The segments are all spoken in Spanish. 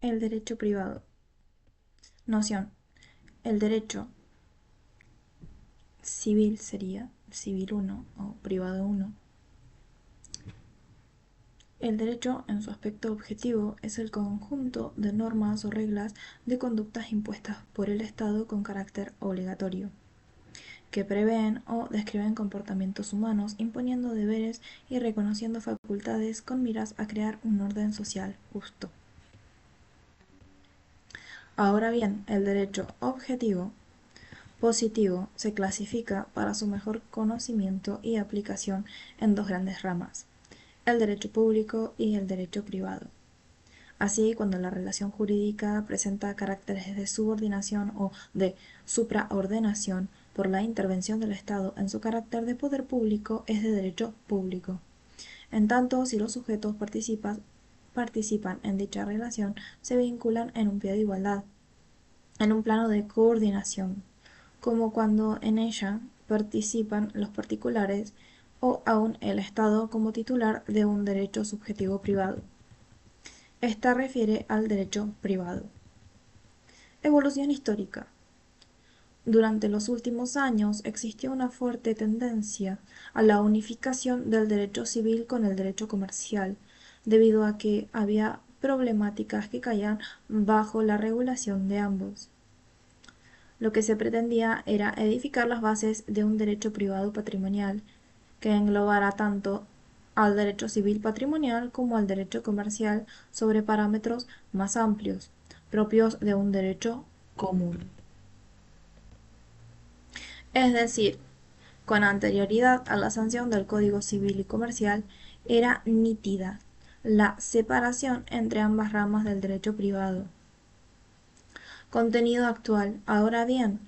El derecho privado. Noción. El derecho civil sería civil 1 o privado 1. El derecho, en su aspecto objetivo, es el conjunto de normas o reglas de conductas impuestas por el Estado con carácter obligatorio, que prevén o describen comportamientos humanos, imponiendo deberes y reconociendo facultades con miras a crear un orden social justo. Ahora bien, el derecho objetivo positivo se clasifica para su mejor conocimiento y aplicación en dos grandes ramas: el derecho público y el derecho privado. Así, cuando la relación jurídica presenta caracteres de subordinación o de supraordenación por la intervención del Estado en su carácter de poder público, es de derecho público. En tanto, si los sujetos participan en dicha relación, se vinculan en un pie de igualdad, en un plano de coordinación, como cuando en ella participan los particulares o aún el Estado como titular de un derecho subjetivo privado. Esta refiere al derecho privado. Evolución histórica. Durante los últimos años existió una fuerte tendencia a la unificación del derecho civil con el derecho comercial, debido a que había problemáticas que caían bajo la regulación de ambos. Lo que se pretendía era edificar las bases de un derecho privado patrimonial, que englobara tanto al derecho civil patrimonial como al derecho comercial sobre parámetros más amplios, propios de un derecho común. Es decir, con anterioridad a la sanción del Código Civil y Comercial, era nítida la separación entre ambas ramas del derecho privado. Contenido actual. Ahora bien,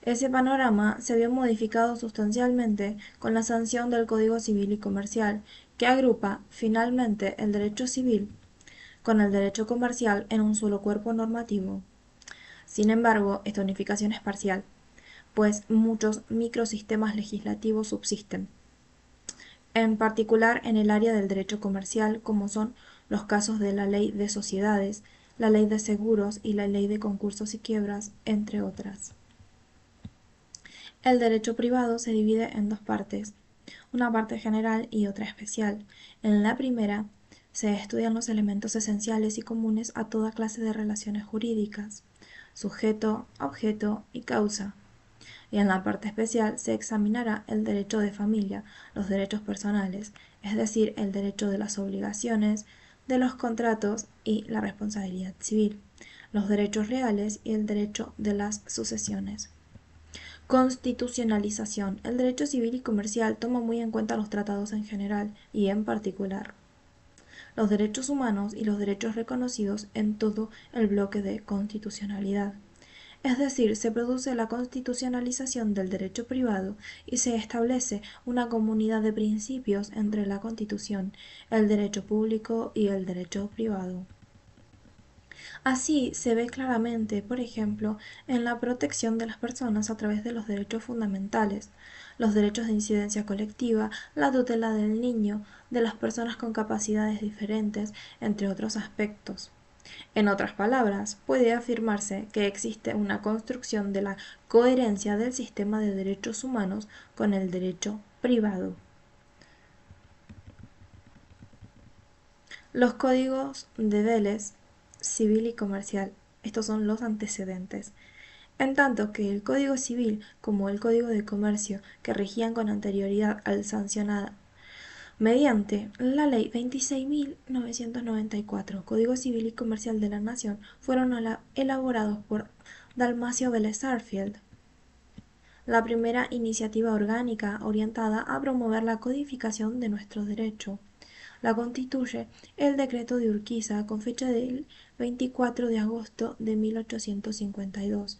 ese panorama se vio modificado sustancialmente con la sanción del Código Civil y Comercial, que agrupa finalmente el derecho civil con el derecho comercial en un solo cuerpo normativo. Sin embargo, esta unificación es parcial, pues muchos microsistemas legislativos subsisten, en particular en el área del derecho comercial, como son los casos de la Ley de Sociedades, la Ley de Seguros y la Ley de Concursos y Quiebras, entre otras. El derecho privado se divide en dos partes, una parte general y otra especial. En la primera, se estudian los elementos esenciales y comunes a toda clase de relaciones jurídicas: sujeto, objeto y causa. Y en la parte especial se examinará el derecho de familia, los derechos personales, es decir, el derecho de las obligaciones, de los contratos y la responsabilidad civil, los derechos reales y el derecho de las sucesiones. Constitucionalización. El derecho civil y comercial toma muy en cuenta los tratados en general y, en particular, los derechos humanos y los derechos reconocidos en todo el bloque de constitucionalidad. Es decir, se produce la constitucionalización del derecho privado y se establece una comunidad de principios entre la Constitución, el derecho público y el derecho privado. Así se ve claramente, por ejemplo, en la protección de las personas a través de los derechos fundamentales, los derechos de incidencia colectiva, la tutela del niño, de las personas con capacidades diferentes, entre otros aspectos. En otras palabras, puede afirmarse que existe una construcción de la coherencia del sistema de derechos humanos con el derecho privado. Los códigos de Vélez, civil y comercial. Estos son los antecedentes. En tanto que el Código Civil, como el Código de Comercio, que regían con anterioridad al sancionada mediante la Ley 26.994, Código Civil y Comercial de la Nación, fueron elaborados por Dalmacio Vélez Sarsfield, la primera iniciativa orgánica orientada a promover la codificación de nuestro derecho. La constituye el Decreto de Urquiza con fecha del 24 de agosto de 1852.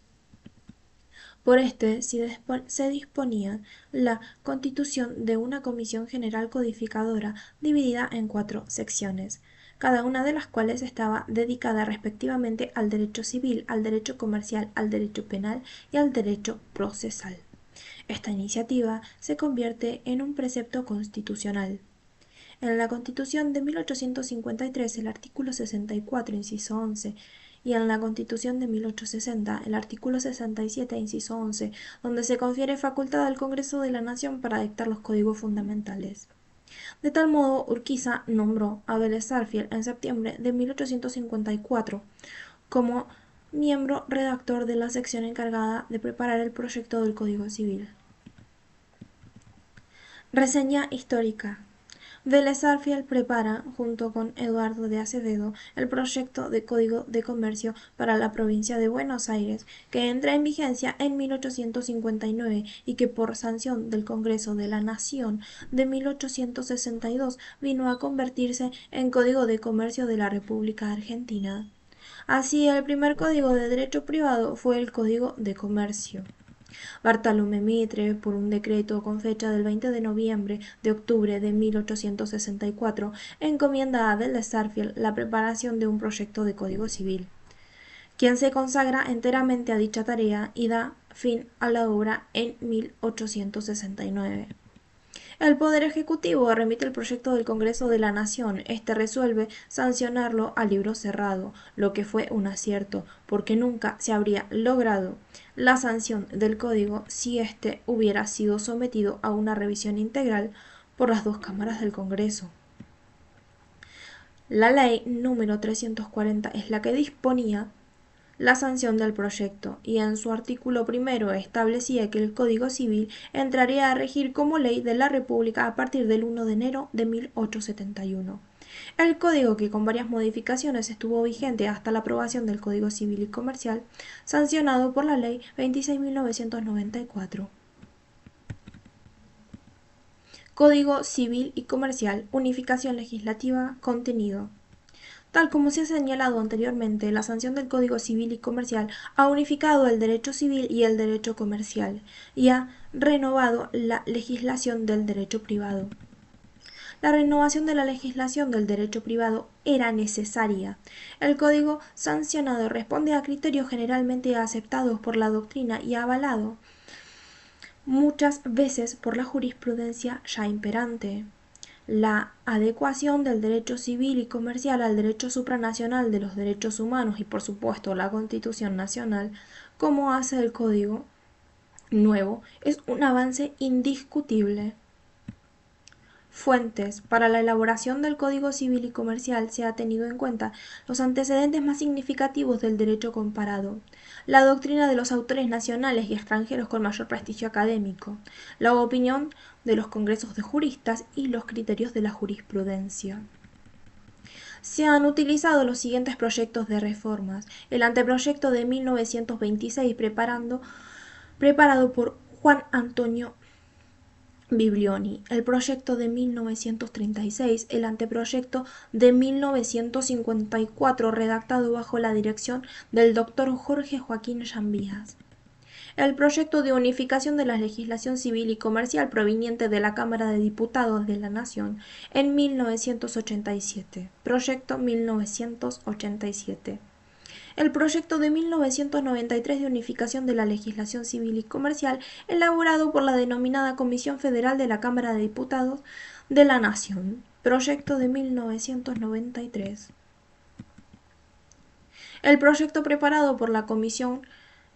Por este se disponía la constitución de una Comisión General Codificadora dividida en 4 secciones, cada una de las cuales estaba dedicada respectivamente al derecho civil, al derecho comercial, al derecho penal y al derecho procesal. Esta iniciativa se convierte en un precepto constitucional. En la Constitución de 1853, el artículo 64, inciso 11, y en la Constitución de 1860, el artículo 67, inciso 11, donde se confiere facultad al Congreso de la Nación para dictar los códigos fundamentales. De tal modo, Urquiza nombró a Vélez Sarsfield en septiembre de 1854 como miembro redactor de la sección encargada de preparar el proyecto del Código Civil. Reseña histórica. Vélez Sarsfield prepara, junto con Eduardo de Acevedo, el proyecto de Código de Comercio para la provincia de Buenos Aires, que entra en vigencia en 1859 y que por sanción del Congreso de la Nación de 1862 vino a convertirse en Código de Comercio de la República Argentina. Así, el primer código de derecho privado fue el Código de Comercio. Bartolomé Mitre, por un decreto con fecha del 20 de noviembre de octubre de 1864, encomienda a Vélez Sarsfield la preparación de un proyecto de Código Civil, quien se consagra enteramente a dicha tarea y da fin a la obra en 1869. El Poder Ejecutivo remite el proyecto del Congreso de la Nación. Este resuelve sancionarlo a libro cerrado, lo que fue un acierto, porque nunca se habría logrado la sanción del Código si éste hubiera sido sometido a una revisión integral por las dos cámaras del Congreso. La ley número 340 es la que disponía la sanción del proyecto, y en su artículo primero establecía que el Código Civil entraría a regir como ley de la República a partir del 1 de enero de 1871. El código, que con varias modificaciones estuvo vigente hasta la aprobación del Código Civil y Comercial, sancionado por la Ley 26.994. Código Civil y Comercial, unificación legislativa, contenido. Tal como se ha señalado anteriormente, la sanción del Código Civil y Comercial ha unificado el derecho civil y el derecho comercial y ha renovado la legislación del derecho privado. La renovación de la legislación del derecho privado era necesaria. El código sancionado responde a criterios generalmente aceptados por la doctrina y avalado muchas veces por la jurisprudencia ya imperante. La adecuación del derecho civil y comercial al derecho supranacional de los derechos humanos y, por supuesto, la Constitución Nacional, como hace el Código nuevo, es un avance indiscutible. Fuentes. Para la elaboración del Código Civil y Comercial se ha tenido en cuenta los antecedentes más significativos del derecho comparado, la doctrina de los autores nacionales y extranjeros con mayor prestigio académico, la opinión de los congresos de juristas y los criterios de la jurisprudencia. Se han utilizado los siguientes proyectos de reformas: el anteproyecto de 1926 preparado por Juan Antonio Biblioni, el proyecto de 1936, el anteproyecto de 1954 redactado bajo la dirección del doctor Jorge Joaquín Llambías, el proyecto de unificación de la legislación civil y comercial proveniente de la Cámara de Diputados de la Nación en 1987, proyecto 1987. El proyecto de 1993 de unificación de la legislación civil y comercial, elaborado por la denominada Comisión Federal de la Cámara de Diputados de la Nación, proyecto de 1993. El proyecto preparado por la Comisión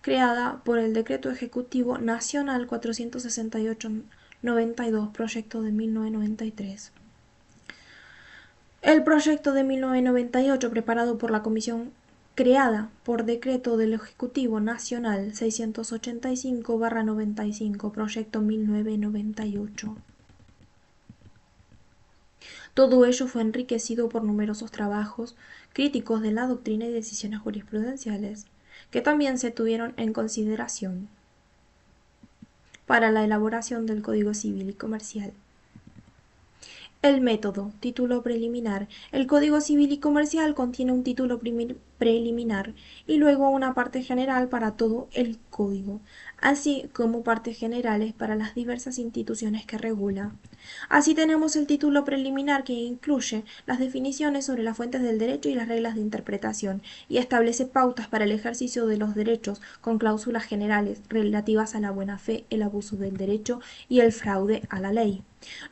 creada por el Decreto Ejecutivo Nacional 468-92, proyecto de 1993. El proyecto de 1998, preparado por la Comisión creada por Decreto del Ejecutivo Nacional 685/95, proyecto 1998. Todo ello fue enriquecido por numerosos trabajos críticos de la doctrina y decisiones jurisprudenciales, que también se tuvieron en consideración para la elaboración del Código Civil y Comercial. El método. Título preliminar. El Código Civil y Comercial contiene un título preliminar y luego una parte general para todo el código, así como partes generales para las diversas instituciones que regula. Así tenemos el título preliminar, que incluye las definiciones sobre las fuentes del derecho y las reglas de interpretación, y establece pautas para el ejercicio de los derechos con cláusulas generales relativas a la buena fe, el abuso del derecho y el fraude a la ley.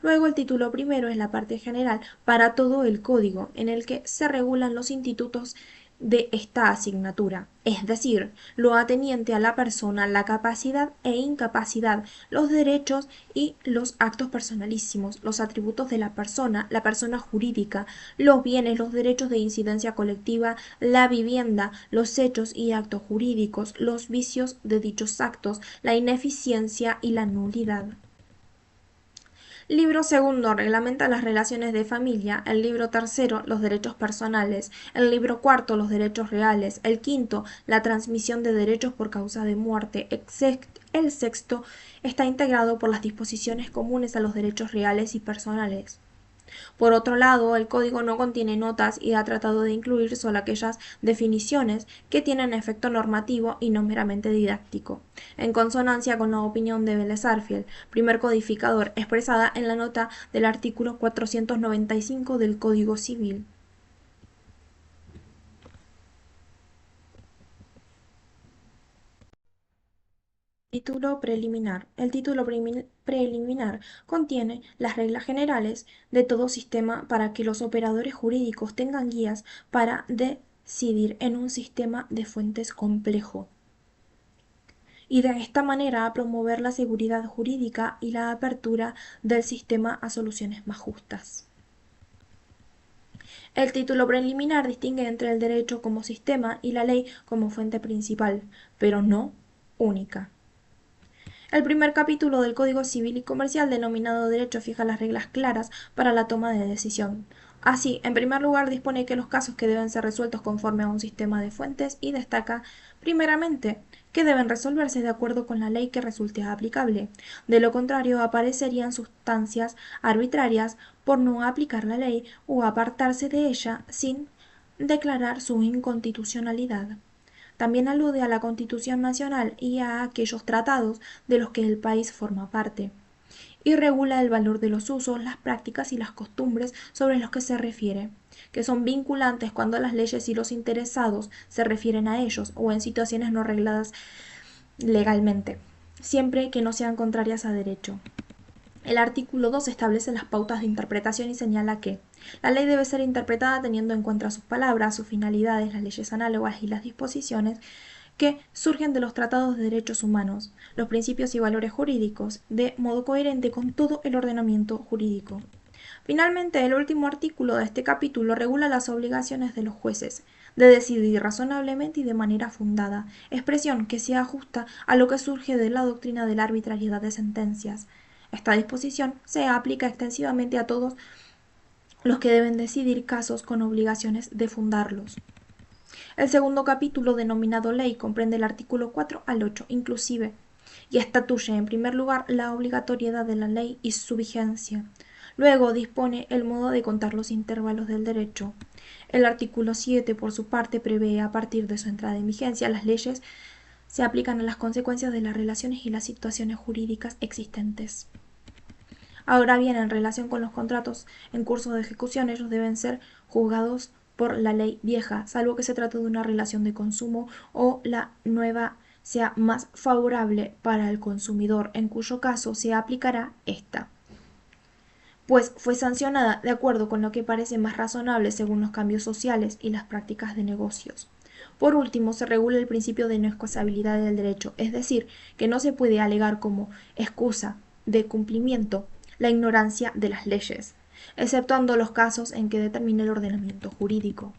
Luego, el título primero es la parte general para todo el código, en el que se regulan los institutos de esta asignatura, es decir, lo ateniente a la persona, la capacidad e incapacidad, los derechos y los actos personalísimos, los atributos de la persona jurídica, los bienes, los derechos de incidencia colectiva, la vivienda, los hechos y actos jurídicos, los vicios de dichos actos, la ineficiencia y la nulidad. Libro segundo reglamenta las relaciones de familia, el libro tercero los derechos personales, el libro cuarto los derechos reales, el quinto la transmisión de derechos por causa de muerte, el sexto está integrado por las disposiciones comunes a los derechos reales y personales. Por otro lado, el código no contiene notas y ha tratado de incluir solo aquellas definiciones que tienen efecto normativo y no meramente didáctico, en consonancia con la opinión de Vélez-Sarsfield, primer codificador, expresada en la nota del artículo 495 del Código Civil. Título preliminar. El título preliminar contiene las reglas generales de todo sistema para que los operadores jurídicos tengan guías para decidir en un sistema de fuentes complejo y de esta manera promover la seguridad jurídica y la apertura del sistema a soluciones más justas. El título preliminar distingue entre el derecho como sistema y la ley como fuente principal, pero no única. El primer capítulo del Código Civil y Comercial, denominado Derecho, fija las reglas claras para la toma de decisión. Así, en primer lugar, dispone que los casos que deben ser resueltos conforme a un sistema de fuentes y destaca, primeramente, que deben resolverse de acuerdo con la ley que resulte aplicable. De lo contrario, aparecerían sustancias arbitrarias por no aplicar la ley o apartarse de ella sin declarar su inconstitucionalidad. También alude a la Constitución Nacional y a aquellos tratados de los que el país forma parte, y regula el valor de los usos, las prácticas y las costumbres sobre los que se refiere, que son vinculantes cuando las leyes y los interesados se refieren a ellos o en situaciones no regladas legalmente, siempre que no sean contrarias a derecho. El artículo 2 establece las pautas de interpretación y señala que la ley debe ser interpretada teniendo en cuenta sus palabras, sus finalidades, las leyes análogas y las disposiciones que surgen de los tratados de derechos humanos, los principios y valores jurídicos, de modo coherente con todo el ordenamiento jurídico. Finalmente, el último artículo de este capítulo regula las obligaciones de los jueces de decidir razonablemente y de manera fundada, expresión que se ajusta a lo que surge de la doctrina de la arbitrariedad de sentencias. Esta disposición se aplica extensivamente a todos los que deben decidir casos con obligaciones de fundarlos. El segundo capítulo, denominado Ley, comprende el artículo 4 al 8, inclusive, y estatuye, en primer lugar, la obligatoriedad de la ley y su vigencia. Luego dispone el modo de contar los intervalos del derecho. El artículo 7, por su parte, prevé, a partir de su entrada en vigencia, las leyes se aplican a las consecuencias de las relaciones y las situaciones jurídicas existentes. Ahora bien, en relación con los contratos en curso de ejecución, ellos deben ser juzgados por la ley vieja, salvo que se trate de una relación de consumo o la nueva sea más favorable para el consumidor, en cuyo caso se aplicará esta, pues fue sancionada de acuerdo con lo que parece más razonable según los cambios sociales y las prácticas de negocios. Por último, se regula el principio de no excusabilidad del derecho, es decir, que no se puede alegar como excusa de cumplimiento la ignorancia de las leyes, exceptuando los casos en que determine el ordenamiento jurídico.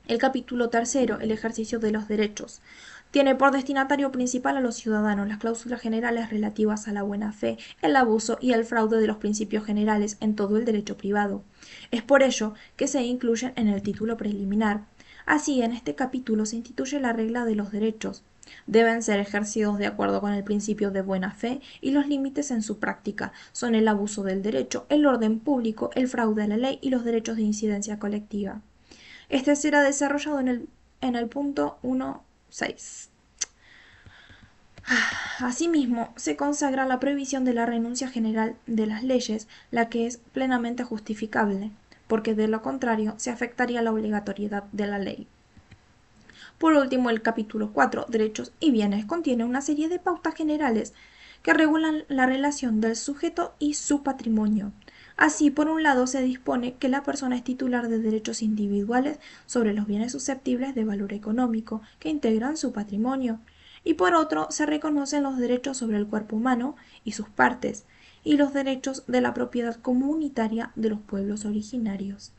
El capítulo tercero, el ejercicio de los derechos, tiene por destinatario principal a los ciudadanos las cláusulas generales relativas a la buena fe, el abuso y el fraude de los principios generales en todo el derecho privado. Es por ello que se incluyen en el título preliminar. Así, en este capítulo se instituye la regla de los derechos. Deben ser ejercidos de acuerdo con el principio de buena fe y los límites en su práctica son el abuso del derecho, el orden público, el fraude a la ley y los derechos de incidencia colectiva. Este será desarrollado en el punto 1.6. Asimismo, se consagra la prohibición de la renuncia general de las leyes, la que es plenamente justificable, porque de lo contrario se afectaría la obligatoriedad de la ley. Por último, el capítulo 4, Derechos y Bienes, contiene una serie de pautas generales que regulan la relación del sujeto y su patrimonio. Así, por un lado, se dispone que la persona es titular de derechos individuales sobre los bienes susceptibles de valor económico que integran su patrimonio, y por otro, se reconocen los derechos sobre el cuerpo humano y sus partes, y los derechos de la propiedad comunitaria de los pueblos originarios.